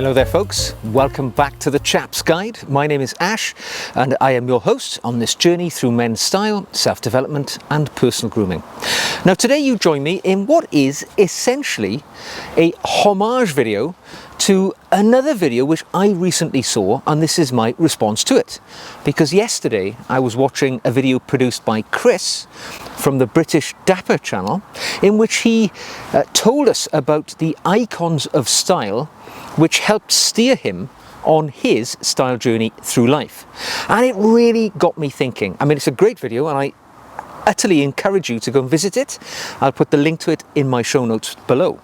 Hello there folks, welcome back to the Chap's Guide. My name is Ash and I am your host on this journey through men's style, self-development and personal grooming. Now today you join me in what is essentially a homage video to another video which I recently saw, and this is my response to it. Because yesterday I was watching a video produced by Chris from the British Dapper channel in which he told us about the icons of style which helped steer him on his style journey through life. And it really got me thinking. I mean, it's a great video and I utterly encourage you to go and visit it. I'll put the link to it in my show notes below.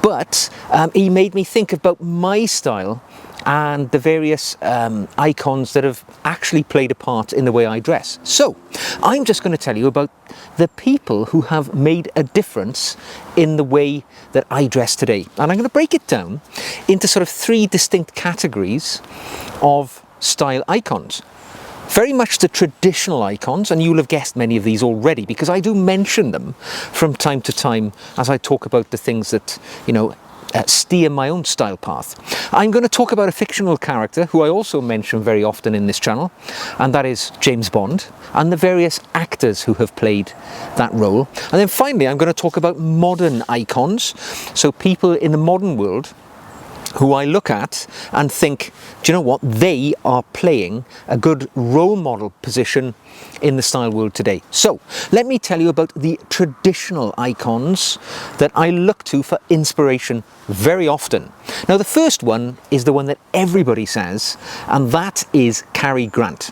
But he made me think about my style and the various icons that have actually played a part in the way I dress. So I'm just going to tell you about the people who have made a difference in the way that I dress today. And I'm going to break it down into sort of three distinct categories of style icons. Very much the traditional icons, and you'll have guessed many of these already because I do mention them from time to time as I talk about the things that, steer my own style path. I'm going to talk about a fictional character who I also mention very often in this channel, and that is James Bond, and the various actors who have played that role. And then finally, I'm going to talk about modern icons, so people in the modern world who I look at and think, do you know what, they are playing a good role model position in the style world today. So let me tell you about the traditional icons that I look to for inspiration very often. Now the first one is the one that everybody says, and that is Cary Grant.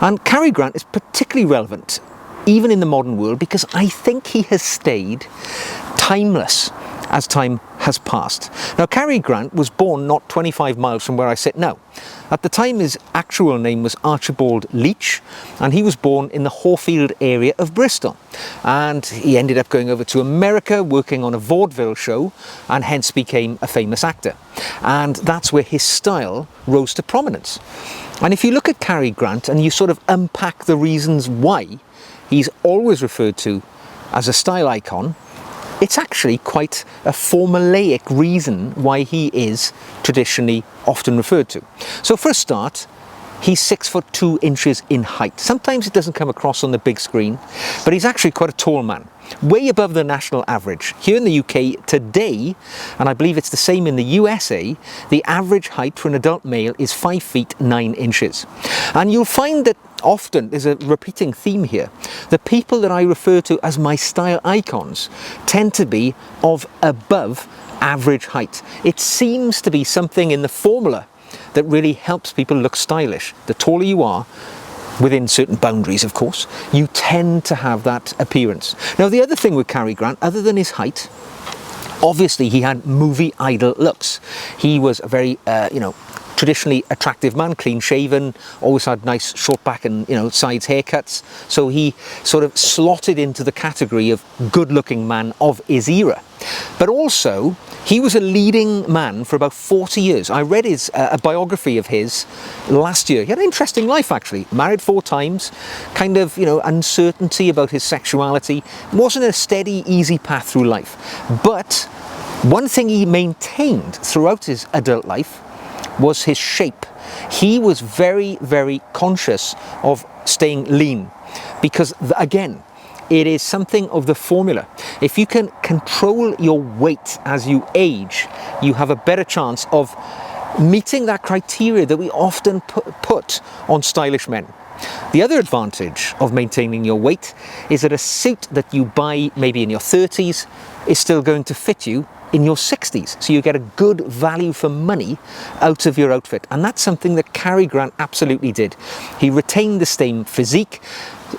And Cary Grant is particularly relevant even in the modern world because I think he has stayed timeless as time has passed. Now, Cary Grant was born not 25 miles from where I sit now. At the time, his actual name was Archibald Leach, and he was born in the Horfield area of Bristol. And he ended up going over to America, working on a vaudeville show, and hence became a famous actor. And that's where his style rose to prominence. And if you look at Cary Grant and you sort of unpack the reasons why he's always referred to as a style icon, it's actually quite a formulaic reason why he is traditionally often referred to. So for a start, he's 6'2" in height. Sometimes it doesn't come across on the big screen, but he's actually quite a tall man, way above the national average. Here in the UK today, and I believe it's the same in the USA, the average height for an adult male is 5 feet 9 inches. And you'll find that often there's a repeating theme here. The people that I refer to as my style icons tend to be of above average height. It seems to be something in the formula that really helps people look stylish. The taller you are, within certain boundaries of course, you tend to have that appearance. Now the other thing with Cary Grant, other than his height, obviously he had movie idol looks. He was a very, traditionally attractive man, clean shaven, always had nice short back and sides haircuts. So he sort of slotted into the category of good looking man of his era. But also he was a leading man for about 40 years. I read a biography of his last year. He had an interesting life actually, married 4 times, kind of uncertainty about his sexuality. It wasn't a steady, easy path through life. But one thing he maintained throughout his adult life was his shape. He was very, very conscious of staying lean because, again, it is something of the formula. If you can control your weight as you age, you have a better chance of meeting that criteria that we often put on stylish men. The other advantage of maintaining your weight is that a suit that you buy maybe in your 30s is still going to fit you in your 60s. So you get a good value for money out of your outfit. And that's something that Cary Grant absolutely did. He retained the same physique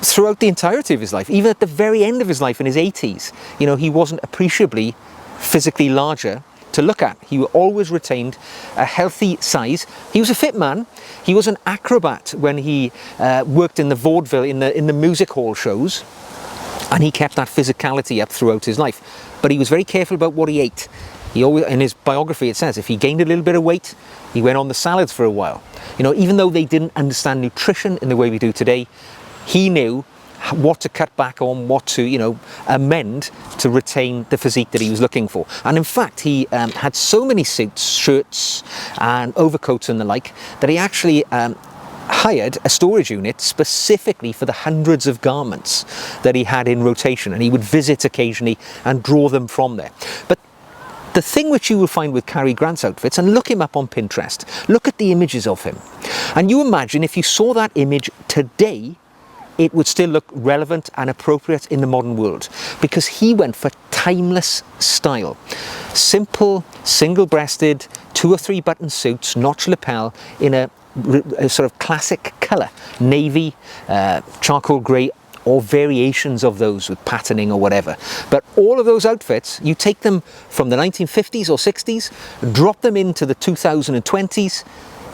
throughout the entirety of his life. Even at the very end of his life in his 80s, he wasn't appreciably physically larger to look at. He always retained a healthy size. He was a fit man. He was an acrobat when he worked in the vaudeville, in the music hall shows. And he kept that physicality up throughout his life. But he was very careful about what he ate. He always, in his biography it says, if he gained a little bit of weight, he went on the salads for a while. Even though they didn't understand nutrition in the way we do today, he knew what to cut back on, what to, amend to retain the physique that he was looking for. And in fact, he had so many suits, shirts and overcoats and the like, that he actually hired a storage unit specifically for the hundreds of garments that he had in rotation, and he would visit occasionally and draw them from there. But the thing which you will find with Cary Grant's outfits, and look him up on Pinterest, look at the images of him, and you imagine if you saw that image today, it would still look relevant and appropriate in the modern world, because he went for timeless style. Simple, single-breasted, 2 or 3 button suits, notch lapel, in a sort of classic colour, navy, charcoal grey, or variations of those with patterning or whatever. But all of those outfits, you take them from the 1950s or 60s, drop them into the 2020s,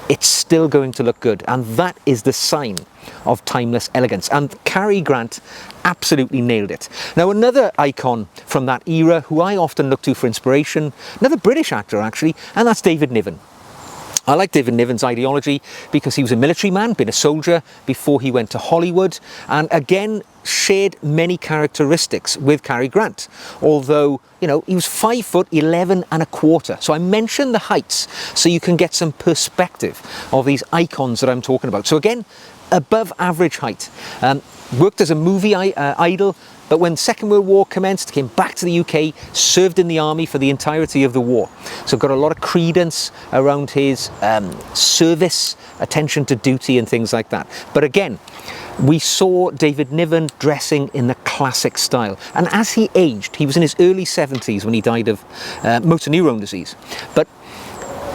it's still going to look good. And that is the sign of timeless elegance. And Cary Grant absolutely nailed it. Now, another icon from that era who I often look to for inspiration, another British actor actually, and that's David Niven. I like David Niven's ideology because he was a military man, been a soldier before he went to Hollywood, and again shared many characteristics with Cary Grant. Although, he was 5'11". So I mentioned the heights so you can get some perspective of these icons that I'm talking about. So again, above average height. Worked as a movie idol, but when the Second World War commenced, came back to the UK, served in the army for the entirety of the war. So got a lot of credence around his service, attention to duty and things like that. But again, we saw David Niven dressing in the classic style. And as he aged, he was in his early 70s when he died of motor neurone disease. But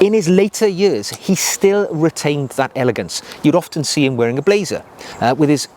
in his later years, he still retained that elegance. You'd often see him wearing a blazer with his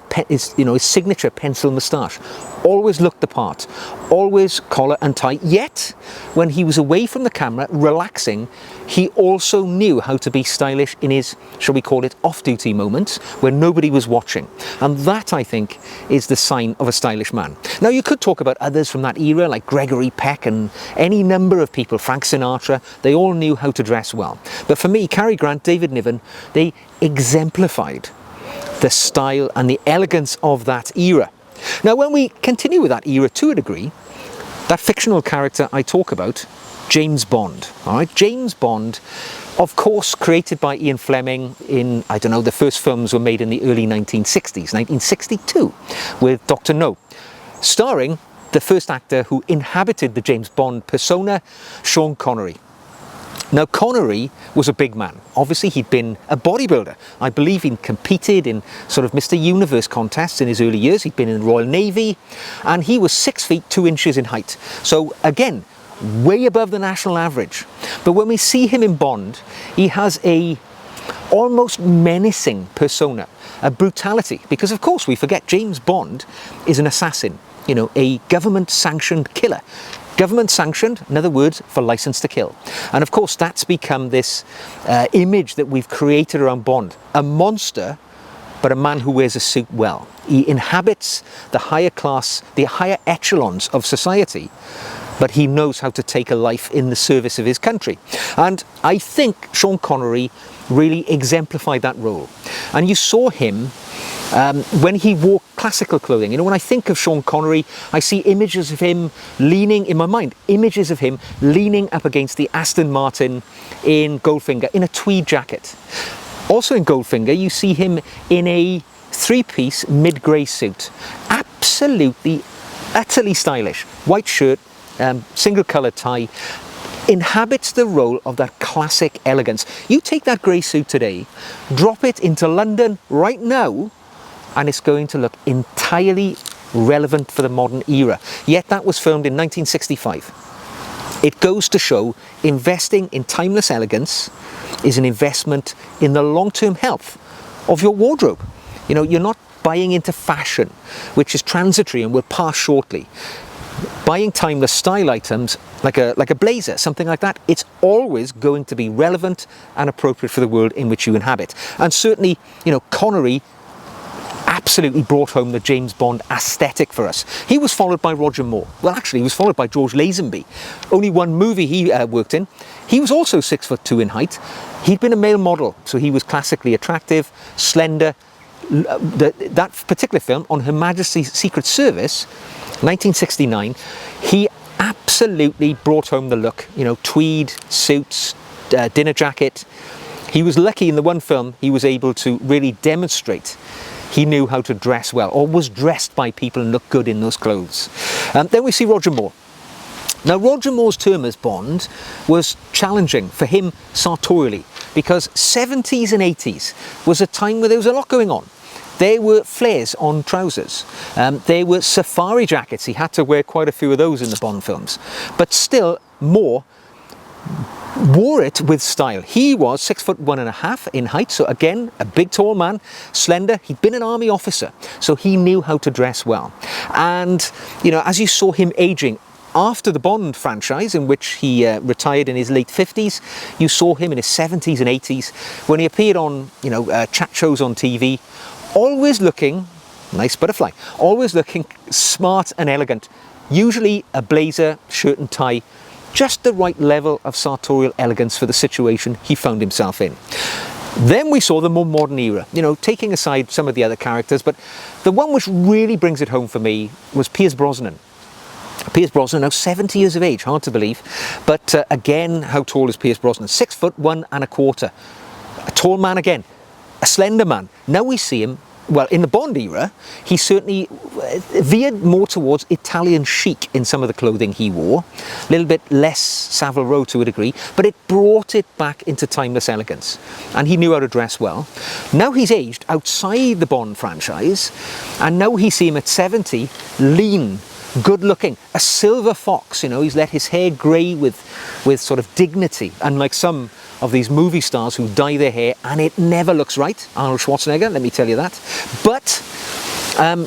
signature pencil moustache. Always looked the part, always collar and tie. Yet, when he was away from the camera, relaxing, he also knew how to be stylish in his, shall we call it, off-duty moments when nobody was watching. And that, I think, is the sign of a stylish man. Now, you could talk about others from that era, like Gregory Peck and any number of people, Frank Sinatra. They all knew how to dress well. But for me, Cary Grant, David Niven, they exemplified the style and the elegance of that era. Now, when we continue with that era to a degree, that fictional character I talk about, James Bond, all right? James Bond, of course, created by Ian Fleming in, the first films were made in the early 1960s, 1962, with Dr. No, starring the first actor who inhabited the James Bond persona, Sean Connery. Now, Connery was a big man. Obviously, he'd been a bodybuilder. I believe he'd competed in sort of Mr. Universe contests in his early years. He'd been in the Royal Navy, and he was 6 feet 2 inches in height. So again, way above the national average. But when we see him in Bond, he has a almost menacing persona, a brutality, because of course we forget James Bond is an assassin, a government-sanctioned killer. Government sanctioned, in other words, for license to kill. And of course, that's become this image that we've created around Bond. A monster, but a man who wears a suit well. He inhabits the higher class, the higher echelons of society, but he knows how to take a life in the service of his country. And I think Sean Connery really exemplified that role. And you saw him when he wore classical clothing. When I think of Sean Connery, I see images of him leaning, in my mind, images of him leaning up against the Aston Martin in Goldfinger, in a tweed jacket. Also in Goldfinger, you see him in a 3-piece mid-grey suit. Absolutely, utterly stylish. White shirt, single colour tie, inhabits the role of that classic elegance. You take that grey suit today, drop it into London right now, and it's going to look entirely relevant for the modern era. Yet that was filmed in 1965. It goes to show investing in timeless elegance is an investment in the long-term health of your wardrobe. You're not buying into fashion, which is transitory and will pass shortly. Buying timeless style items like a blazer, something like that, it's always going to be relevant and appropriate for the world in which you inhabit. And certainly, Connery absolutely brought home the James Bond aesthetic for us. He was followed by Roger Moore. Well, actually, he was followed by George Lazenby. Only one movie he worked in. He was also 6'2" in height. He'd been a male model, so he was classically attractive, slender, that particular film, On Her Majesty's Secret Service, 1969, he absolutely brought home the look. You know, tweed suits, dinner jacket. He was lucky in the one film he was able to really demonstrate he knew how to dress well, or was dressed by people and looked good in those clothes. Then we see Roger Moore. Now, Roger Moore's term as Bond was challenging for him sartorially, because 70s and 80s was a time where there was a lot going on. There were flares on trousers. There were safari jackets. He had to wear quite a few of those in the Bond films. But still, Moore wore it with style. He was 6'1.5" in height, so again, a big tall man, slender. He'd been an army officer, so he knew how to dress well. And, you know, as you saw him aging after the Bond franchise, in which he retired in his late 50s, you saw him in his 70s and 80s, when he appeared on, you know, chat shows on TV, always looking, nice butterfly, always looking smart and elegant. Usually a blazer, shirt and tie, just the right level of sartorial elegance for the situation he found himself in. Then we saw the more modern era, you know, taking aside some of the other characters, but the one which really brings it home for me was Pierce Brosnan. Pierce Brosnan, now 70 years of age, hard to believe, but again, how tall is Pierce Brosnan? 6'1.25". A tall man again, a slender man. Now we see him, well, in the Bond era, he certainly veered more towards Italian chic in some of the clothing he wore. A little bit less Savile Row to a degree, but it brought it back into timeless elegance. And he knew how to dress well. Now he's aged outside the Bond franchise, and now we see him at 70, lean, good looking, a silver fox. You know, he's let his hair grey with sort of dignity, unlike some of these movie stars who dye their hair and it never looks right. Arnold Schwarzenegger, let me tell you that. But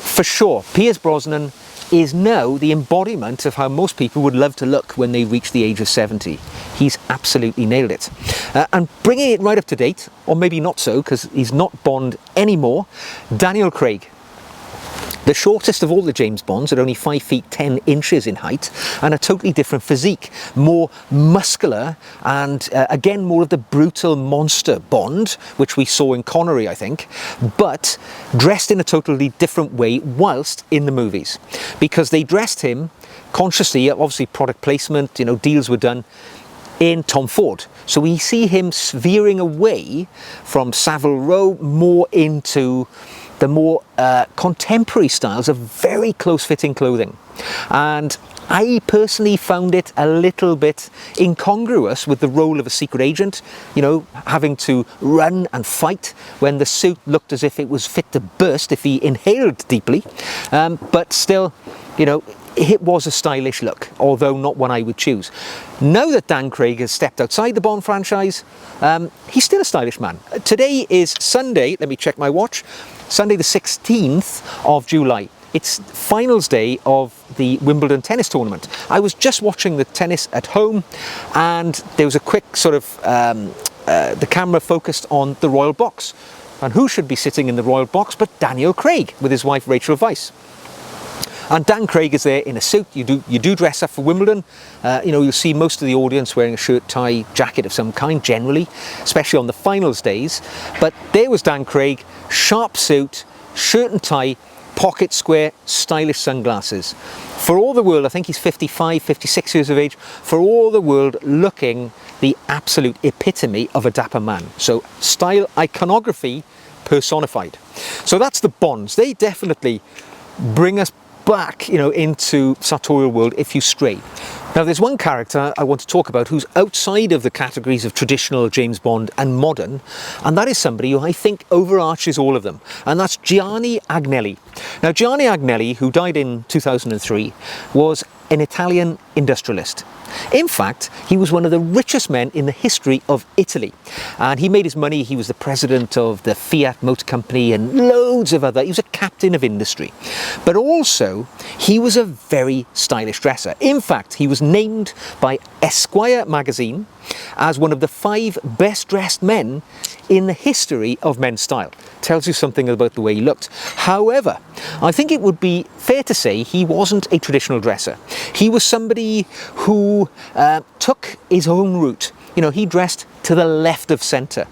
for sure, Pierce Brosnan is now the embodiment of how most people would love to look when they reach the age of 70. He's absolutely nailed it. And bringing it right up to date, or maybe not so, because he's not Bond anymore, Daniel Craig. The shortest of all the James Bonds, at only 5 feet 10 inches in height, and a totally different physique, more muscular, and again more of the brutal monster Bond, which we saw in Connery, I think, but dressed in a totally different way whilst in the movies, because they dressed him consciously. Obviously product placement, you know, deals were done in Tom Ford. So we see him veering away from Savile Row more into the more contemporary styles of very close-fitting clothing. And I personally found it a little bit incongruous with the role of a secret agent, you know, having to run and fight when the suit looked as if it was fit to burst if he inhaled deeply. But still, you know, it was a stylish look, although not one I would choose. Now that Dan Craig has stepped outside the Bond franchise, he's still a stylish man. Today is Sunday, let me check my watch, Sunday the 16th of July. It's finals day of the Wimbledon tennis tournament. I was just watching the tennis at home, and there was a quick sort of, the camera focused on the Royal Box. And who should be sitting in the Royal Box but Daniel Craig with his wife Rachel Weisz. And Dan Craig is there in a suit. You do dress up for Wimbledon. You know, you'll see most of the audience wearing a shirt, tie, jacket of some kind generally, especially on the finals days. But there was Dan Craig, sharp suit, shirt and tie, pocket square, stylish sunglasses. For all the world, I think he's 55, 56 years of age, for all the world looking the absolute epitome of a dapper man. So style iconography personified. So that's the Bonds. They definitely bring us back, you know, into sartorial world if you stray. Now there's one character I want to talk about who's outside of the categories of traditional James Bond and modern, and that is somebody who I think overarches all of them, and that's Gianni Agnelli. Now Gianni Agnelli, who died in 2003, was an Italian industrialist. In fact, he was one of the richest men in the history of Italy, and he made his money. He was the president of the Fiat Motor Company and loads of other. He was a captain of industry, but also he was a very stylish dresser. In fact, he was named by Esquire magazine as one of the 5 best dressed men in the history of men's style. Tells you something about the way he looked. However, I think it would be fair to say he wasn't a traditional dresser. He was somebody who took his own route. You know, he dressed to the left of centre.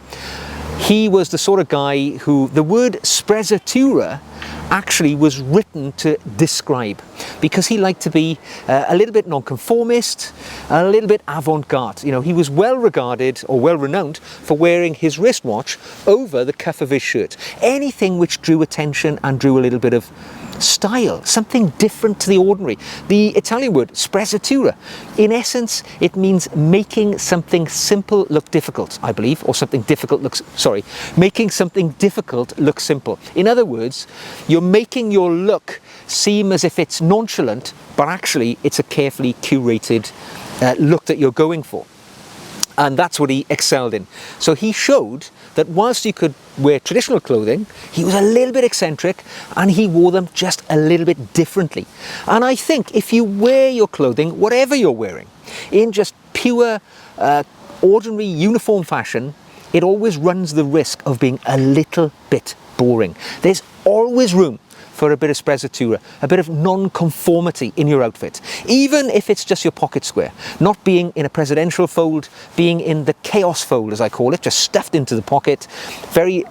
He was the sort of guy who the word sprezatura actually was written to describe, because he liked to be a little bit nonconformist, a little bit avant-garde. You know, he was well regarded or well renowned for wearing his wristwatch over the cuff of his shirt. Anything which drew attention and drew a little bit of style, something different to the ordinary. The Italian word sprezatura, in essence, it means making something simple look difficult, I believe, or making something difficult look simple. In other words, you're making your look seem as if it's nonchalant, but actually it's a carefully curated look that you're going for. And that's what he excelled in. So he showed that whilst you could wear traditional clothing, he was a little bit eccentric and he wore them just a little bit differently. And I think if you wear your clothing, whatever you're wearing, in just pure, ordinary, uniform fashion, it always runs the risk of being a little bit boring. There's always room for a bit of sprezatura, a bit of non-conformity in your outfit, even if it's just your pocket square, not being in a presidential fold, being in the chaos fold, as I call it, just stuffed into the pocket, very,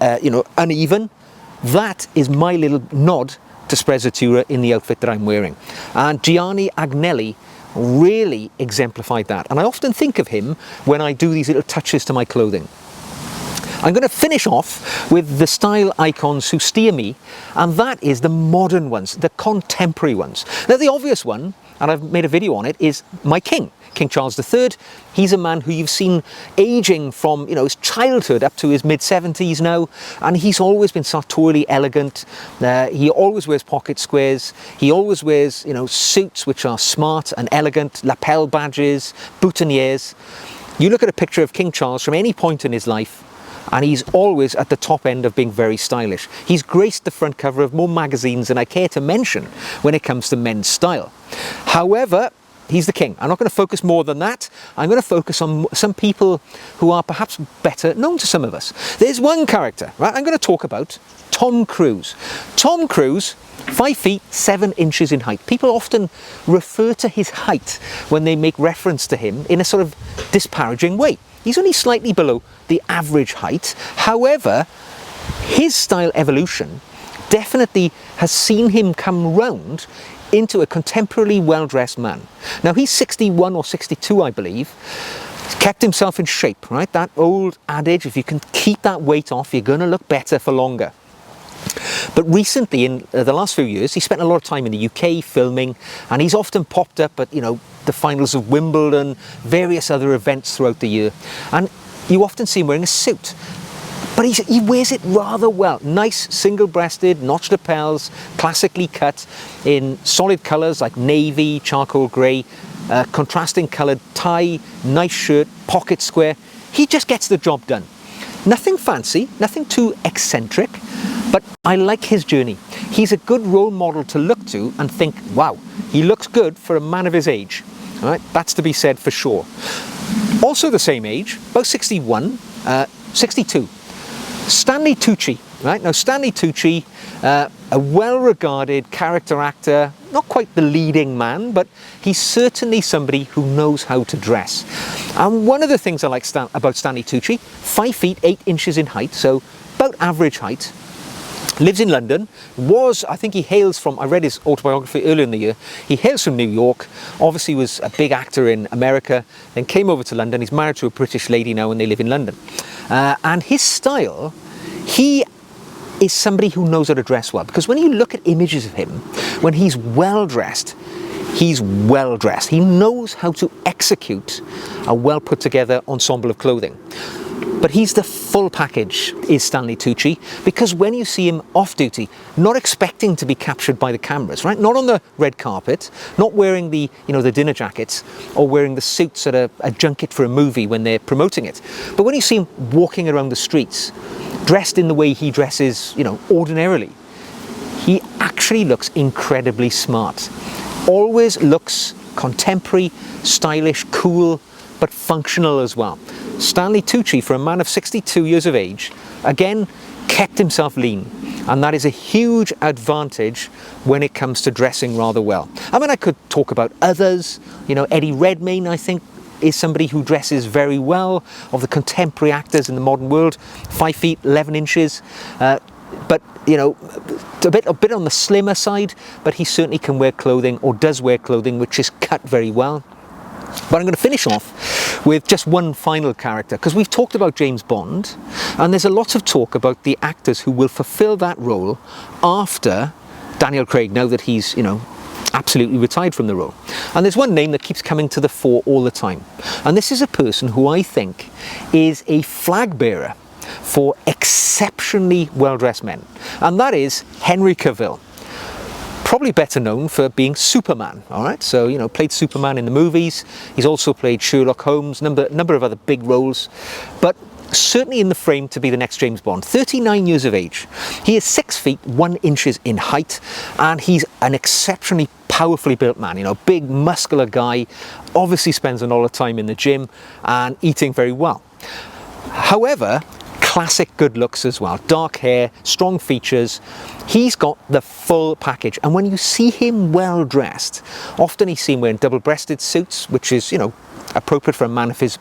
uneven. That is my little nod to sprezatura in the outfit that I'm wearing. And Gianni Agnelli really exemplified that. And I often think of him when I do these little touches to my clothing. I'm going to finish off with the style icons who steer me, and that is the modern ones, the contemporary ones. Now, the obvious one, and I've made a video on it, is my king, King Charles III. He's a man who you've seen aging from, his childhood up to his mid-70s now, and he's always been sartorially elegant. He always wears pocket squares. He always wears, suits which are smart and elegant, lapel badges, boutonnieres. You look at a picture of King Charles from any point in his life, and he's always at the top end of being very stylish. He's graced the front cover of more magazines than I care to mention when it comes to men's style. However, he's the king. I'm not going to focus more than that. I'm going to focus on some people who are perhaps better known to some of us. There's one character, right? I'm going to talk about Tom Cruise. Tom Cruise, 5 feet 7 inches in height. People often refer to his height when they make reference to him in a sort of disparaging way. He's only slightly below the average height. However, his style evolution definitely has seen him come round into a contemporarily well-dressed man. Now, he's 61 or 62, I believe. He's kept himself in shape, right? That old adage, if you can keep that weight off, you're going to look better for longer. But recently, in the last few years, he spent a lot of time in the UK filming, and he's often popped up at, the finals of Wimbledon, various other events throughout the year. And you often see him wearing a suit, but he wears it rather well. Nice single-breasted, notched lapels, classically cut in solid colours like navy, charcoal grey, contrasting coloured tie, nice shirt, pocket square. He just gets the job done. Nothing fancy, nothing too eccentric, but I like his journey. He's a good role model to look to and think, wow, he looks good for a man of his age. All right, that's to be said for sure. Also the same age, about 62, Stanley Tucci. Right? Now, Stanley Tucci, a well-regarded character actor, not quite the leading man, but he's certainly somebody who knows how to dress. And one of the things I like about Stanley Tucci, 5 feet 8 inches in height, so about average height, lives in London, I think he hails from, I read his autobiography earlier in the year, he hails from New York, obviously was a big actor in America, then came over to London. He's married to a British lady now and they live in London. And his style, he is somebody who knows how to dress well, because when you look at images of him, when he's well dressed, he knows how to execute a well put together ensemble of clothing. But he's the full package, is Stanley Tucci, because when you see him off duty, not expecting to be captured by the cameras, right? Not on the red carpet, not wearing the, the dinner jackets, or wearing the suits at a junket for a movie when they're promoting it. But when you see him walking around the streets, dressed in the way he dresses, ordinarily, he actually looks incredibly smart. Always looks contemporary, stylish, cool, but functional as well. Stanley Tucci, for a man of 62 years of age, again, kept himself lean. And that is a huge advantage when it comes to dressing rather well. I mean, I could talk about others. Eddie Redmayne, I think, is somebody who dresses very well. Of the contemporary actors in the modern world, 5 feet 11 inches, but you know, a bit on the slimmer side, but he certainly can wear clothing, or does wear clothing, which is cut very well. But I'm going to finish off with just one final character, because we've talked about James Bond, and there's a lot of talk about the actors who will fulfill that role after Daniel Craig, now that he's, you know, absolutely retired from the role. And there's one name that keeps coming to the fore all the time, and this is a person who I think is a flag bearer for exceptionally well-dressed men, and that is Henry Cavill. Probably better known for being Superman, all right? So, you know, played Superman in the movies. He's also played Sherlock Holmes, number of other big roles, but certainly in the frame to be the next James Bond. 39 years of age. He is 6 feet 1 inch in height, and he's an exceptionally powerfully built man, you know, big muscular guy, obviously spends a lot of time in the gym and eating very well. However, classic good looks as well. Dark hair, strong features. He's got the full package. And when you see him well dressed, often he's seen wearing double-breasted suits, which is, you know, appropriate for a man of his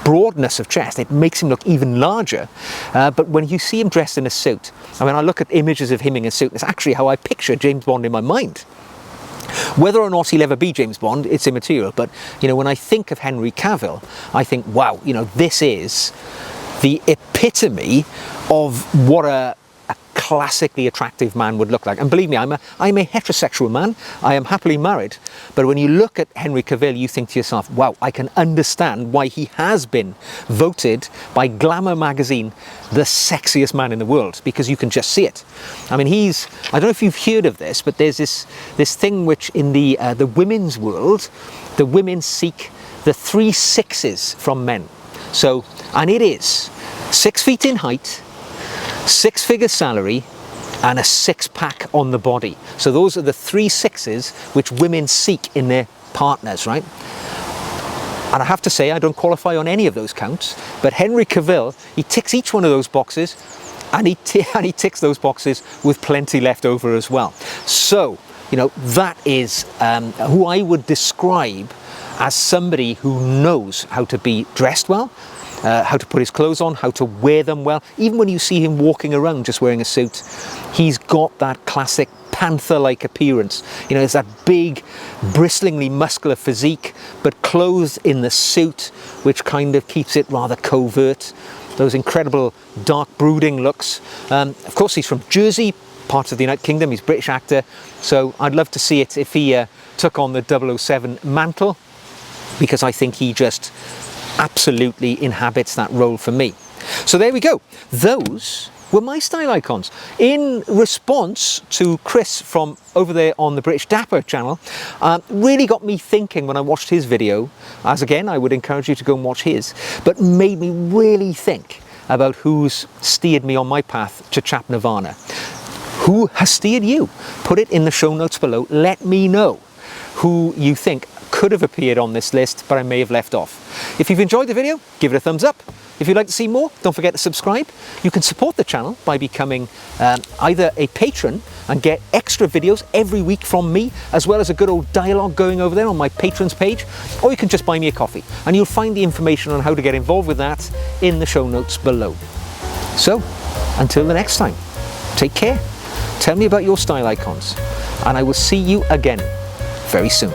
broadness of chest. It makes him look even larger. But when you see him dressed in a suit, I mean, I look at images of him in a suit, it's actually how I picture James Bond in my mind. Whether or not he'll ever be James Bond, it's immaterial. But, you know, when I think of Henry Cavill, I think, wow, you know, this is the epitome of what a classically attractive man would look like. And believe me, I'm a heterosexual man. I am happily married. But when you look at Henry Cavill, you think to yourself, wow, I can understand why he has been voted by Glamour magazine the sexiest man in the world, because you can just see it. I mean, I don't know if you've heard of this, but there's this thing which in the women's world, the women seek the 3 6s from men. So, and it is 6 feet in height, 6-figure salary, and a 6-pack on the body. So those are the 3 6s which women seek in their partners, right? And I have to say, I don't qualify on any of those counts, but Henry Cavill, he ticks each one of those boxes, and he ticks those boxes with plenty left over as well. So, you know, that is who I would describe as somebody who knows how to be dressed well, how to put his clothes on, how to wear them well. Even when you see him walking around just wearing a suit, he's got that classic panther-like appearance. You know, there's that big, bristlingly muscular physique, but clothed in the suit, which kind of keeps it rather covert. Those incredible dark brooding looks. Of course, he's from Jersey, part of the United Kingdom. He's a British actor, so I'd love to see it if he took on the 007 mantle, because I think he just absolutely inhabits that role for me. So there we go. Those were my style icons. In response to Chris from over there on the British Dapper channel, really got me thinking when I watched his video, as again, I would encourage you to go and watch his, but made me really think about who's steered me on my path to Chap Nirvana. Who has steered you? Put it in the show notes below. Let me know who you think could have appeared on this list, but I may have left off. If you've enjoyed the video, give it a thumbs up. If you'd like to see more, don't forget to subscribe. You can support the channel by becoming either a patron and get extra videos every week from me, as well as a good old dialogue going over there on my patrons page, or you can just buy me a coffee, and you'll find the information on how to get involved with that in the show notes below. So, until the next time, take care. Tell me about your style icons, and I will see you again very soon.